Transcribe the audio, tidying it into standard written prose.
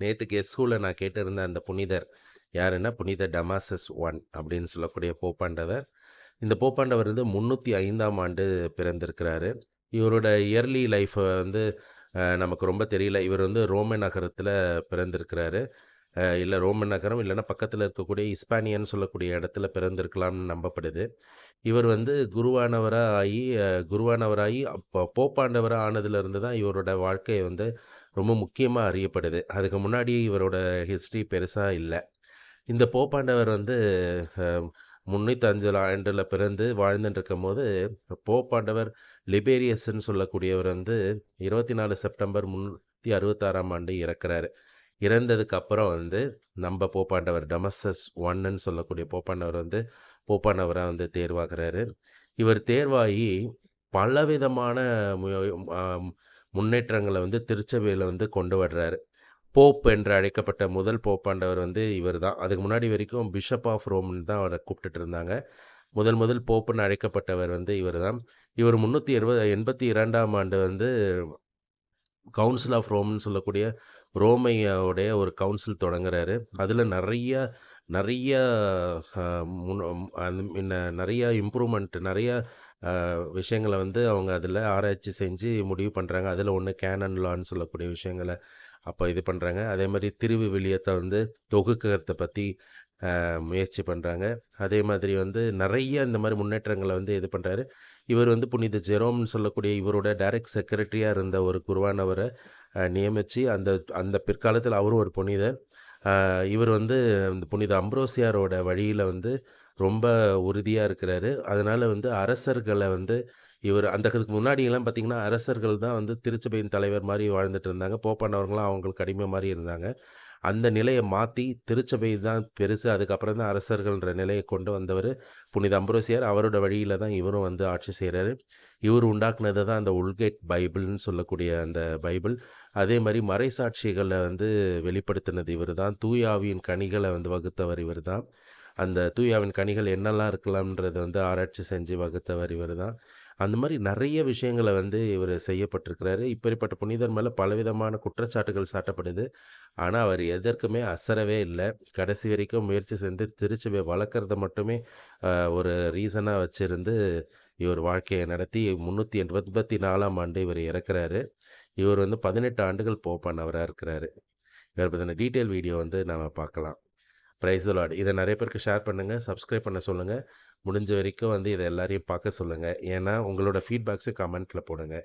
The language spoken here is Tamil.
நேத்து கெஸ்ஸூல நான் கேட்டிருந்த அந்த புனிதர் யாருன்னா, புனித டமாசஸ் I அப்படின்னு சொல்லக்கூடிய போப்பாண்டவர். இந்த போப்பாண்டவர் வந்து 305ஆம் ஆண்டு பிறந்திருக்கிறாரு. இவரோட இயர்லி லைஃப வந்து நமக்கு ரொம்ப தெரியல. இவர் வந்து ரோமன் நகரத்தில பிறந்திருக்கிறாரு. இல்ல ரோமன் நகரம் இல்லன்னா பக்கத்தில இருக்கக்கூடிய இஸ்பானியான்னு சொல்லக்கூடிய இடத்துல பிறந்திருக்கலாம்னு நம்பப்படுது. இவர் வந்து குருவானவராகி அப்ப போப்பாண்டவரா ஆனதிலிருந்து தான் இவரோட வாழ்க்கை வந்து ரொம்ப முக்கியமா அறியப்படுது. அதுக்கு முன்னாடி இவரோட ஹிஸ்ட்ரி பெருசா இல்ல. இந்த போப்பாண்டவர் வந்து அ 305 ஆண்டுல பிறந்து வாழ்ந்துட்டுருக்கும்போது, போப்பாண்டவர் லிபேரியஸ்ன்னு சொல்லக்கூடியவர் வந்து 24 செப்டம்பர் 366ஆம் ஆண்டு இறக்குறாரு. இறந்ததுக்கு அப்புறம் வந்து நம்ப போப்பாண்டவர் டமஸஸ் Iன்னு சொல்லக்கூடிய போப்பாண்டவர் வந்து போப்பாண்டவரா வந்து தேர்வாகுறாரு. இவர் தேர்வாகி பலவிதமான மு அ முன்னேற்றங்கள வந்து திருச்சபையில வந்து கொண்டு வர்றாரு. போப் என்று அழைக்கப்பட்ட முதல் போப்பாண்டவர் வந்து இவர் தான். அதுக்கு முன்னாடி வரைக்கும் பிஷப் ஆஃப் ரோம்ன்னு தான் அவர கூப்பிட்டுட்டு இருந்தாங்க. முதல் முதல் போப்புன்னு அழைக்கப்பட்டவர் வந்து இவர் தான். இவர் 382ஆம் ஆண்டு வந்து கவுன்சில் ஆஃப் ரோம்ன்னு சொல்லக்கூடிய ரோமையோடைய ஒரு கவுன்சில் தொடங்குறாரு. அதில நெறைய நெறைய அ முன் அது மின்ன நெறைய இம்ப்ரூவ்மெண்ட் நெறைய விஷயங்கள வந்து அவங்க அதில ஆராய்ச்சி செஞ்சு முடிவு பண்றாங்க. அதில ஒண்ணு கேனன் லான்னு சொல்லக்கூடிய விஷயங்கள அப்ப இது பண்றாங்க. அதேமாரி திருவிவிலியத்த வந்து தொகுக்கிறத பத்தி முயற்சி பண்றாங்க. அதே மாதிரி வந்து நெறைய இந்த மாரி முன்னேற்றங்கள வந்து இது பண்றாரு. இவர் வந்து புனித ஜெரோம்னு சொல்லக்கூடிய இவரோட டைரக்ட் செக்ரட்டரியா இருந்த ஒரு குருவானவர நியமிச்சு, அந்த அந்த பிற்காலத்தில அவரும் ஒரு புனிதர். இவர் வந்து இந்த புனித அம்ப்ரோசியாரோட வழியில வந்து ரொம்ப உறுதியா இருக்கிறாரு. அதனால வந்து அரசர்கள வந்து இவர் அதுக்கு முன்னாடிலாம் பார்த்தீங்கன்னா, அரசர்கள் தான் வந்து திருச்சபையின் தலைவர் மாரி வாழ்ந்துட்டு இருந்தாங்க. போப்பாண்டவர்கள்லாம் அவங்களுக்கு அடிமை மாரி இருந்தாங்க. அந்த நிலைய மாத்தி, திருச்சபை தான் பெருசு. அதுக்கப்புறம் தான் அரசர்கள்ன்ற நிலைய கொண்டு வந்தவரு புனித அம்ப்ரோசியார். அவரோட வழியில தான் இவரும் வந்து ஆட்சி செய்றாரு. இவரு உண்டாக்குனது தான் அந்த உல்கேட் பைபிள்ன்னு சொல்லக்கூடிய அந்த பைபிள். அதே மாரி மறைசாட்சிகள வந்து வெளிப்படுத்தினது இவரு தான். தூய ஆவியின் கனிகள வந்து வகுத்தவர் இவரு தான். அந்த தூய ஆவியின் கனிகள் என்னெல்லாம் இருக்கலாம்ன்றத வந்து ஆராய்ச்சி செஞ்சு வகுத்தவர் இவரு தான். அந்த மாரி நெறைய விஷயங்கள வந்து இவரு செய்யப்பட்டிருக்கிறாரு. இப்படிப்பட்ட புனிதர் மேல பலவிதமான குற்றச்சாட்டுகள் சாட்டப்படுது. ஆனா, அவர் எதற்குமே அசரவே இல்ல. கடைசி வரைக்கும் முயற்சி செஞ்சு திருச்சபைய வளர்க்கறத மட்டுமே ஒரு ரீசனா வச்சிருந்து, இவர் வாழ்க்கைய நடத்தி 384ஆம் ஆண்டு இவர் இறக்குறாரு. இவர் வந்து 18 ஆண்டுகள் போப்பானவரா இருக்கிறாரு. இவர பத்தின டீட்டெயில் வீடியோ வந்து நாம பார்க்கலாம். Praise the Lord. இத நெறைய பேருக்கு ஷேர் பண்ணுங்க. சப்ஸ்கிரைப் பண்ண சொல்லுங்க. முடிஞ்ச வரைக்கும் வந்து இத எல்லாரையும் பார்க்க சொல்லுங்க. ஏன்னா, உங்களோட ஃபீட்பேக்ஸ கமெண்ட்ல போடுங்க.